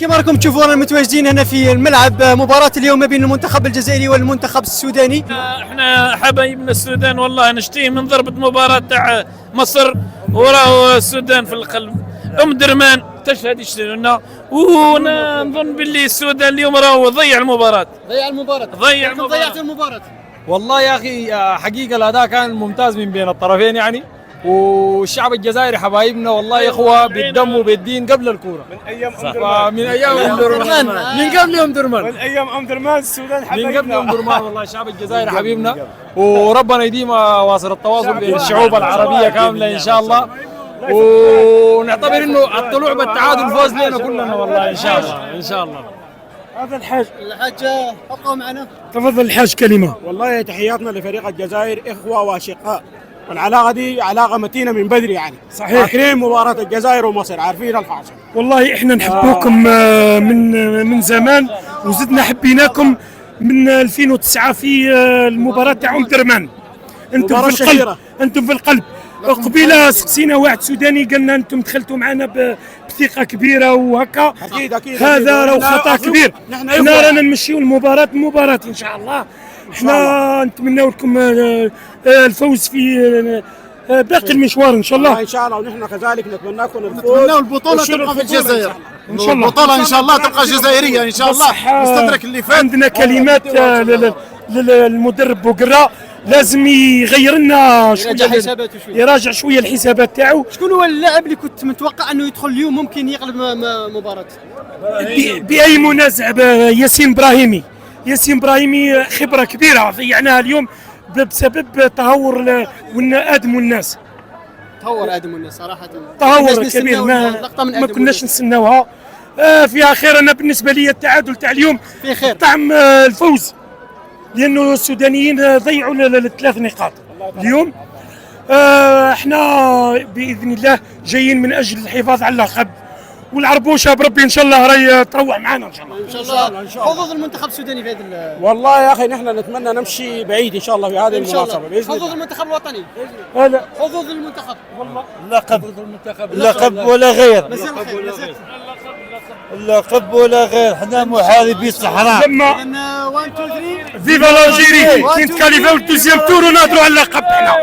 كما راكم تشوفونا متواجدين هنا في الملعب مباراة اليوم ما بين المنتخب الجزائري والمنتخب السوداني. احنا حبايبنا السودان والله نشتيه من ضربة مباراة تاع مصر، وراه السودان في القلب. درمان تشهد لنا، ونظن باللي السودان اليوم راهو ضيع المباراة. ضيعت المباراة. والله يا اخي حقيقة الاداء كان ممتاز من بين الطرفين يعني، والشعب الجزائري حبايبنا والله اخوه بالدم وبالدين قبل الكوره من ايام ام درمان من قبل ام درمان من ايام ام درمان السودان حبايبنا من قبل ام درمان والله الشعب الجزائري حبيبنا، وربنا يديم واصل التواصل بين الشعوب العربيه كامله ان شاء الله، ونعتبر انه الطلوع بالتعادل فوز لنا كلنا والله ان شاء الله ان شاء الله. هذا الحاج ابقوا معنا. تفضل الحاج كلمه. والله تحياتنا لفريق الجزائر، اخوه واشقاء، والعلاقه دي علاقه متينه من بدري يعني. صحيح. فاكرين مباراه الجزائر ومصر، عارفين الحاصل. والله احنا نحبوكم من زمان، وزدنا حبيناكم من 2009 في المباراه تاع ام درمان. انتم في القلب، انتم في القلب. قبيله سقسينا واحد سوداني قالنا انتم دخلتوا معنا بثقه كبيره وهكا. اكيد هذا لو خطا كبير. احنا رانا نمشيو المباراه مباراه ان شاء الله. احنا نتمنى لكم الفوز في باقي المشوار ان شاء الله. ان شاء الله، ونحن كذلك نتمنى لكم الفوز. نتمنى البطوله تبقى في الجزائر ان شاء الله. البطوله ان شاء الله تبقى جزائريه ان شاء الله. نستدرك اللي فات. عندنا كلمات للمدرب بوقرا، لازم يغير لنا شويه، يراجع شويه الحسابات تاعو. شكون هو اللاعب اللي كنت متوقع انه يدخل اليوم ممكن يقلب مباراه؟ باي منازع ياسين ابراهيمي خبره كبيره ضيعناها اليوم بسبب تهور ادم والناس. صراحه تهور كبير ما كناش نستناوها. فيها خير. انا بالنسبه لي التعادل تاع اليوم في خير، طعم الفوز، لانه السودانيين ضيعوا الثلاث نقاط اليوم. احنا باذن الله جايين من اجل الحفاظ على اللقب، والعربوشه بربي ان شاء الله راهي تروح معنا ان شاء الله. ان شاء الله. حظوظ المنتخب السوداني في هذا والله يا اخي نحن نتمنى نمشي بعيد ان شاء الله في هذه المناسبه باذن الله. حظوظ المنتخب الوطني. هذا حظوظ المنتخب والله. لقب ولا غير. اللقب ولا غير. حنا محاربي الصحراء. لما 1 2 3 فيفا لالجيري كي نتكاليفاو الدوزيام تور ونهضروا على اللقب حنا.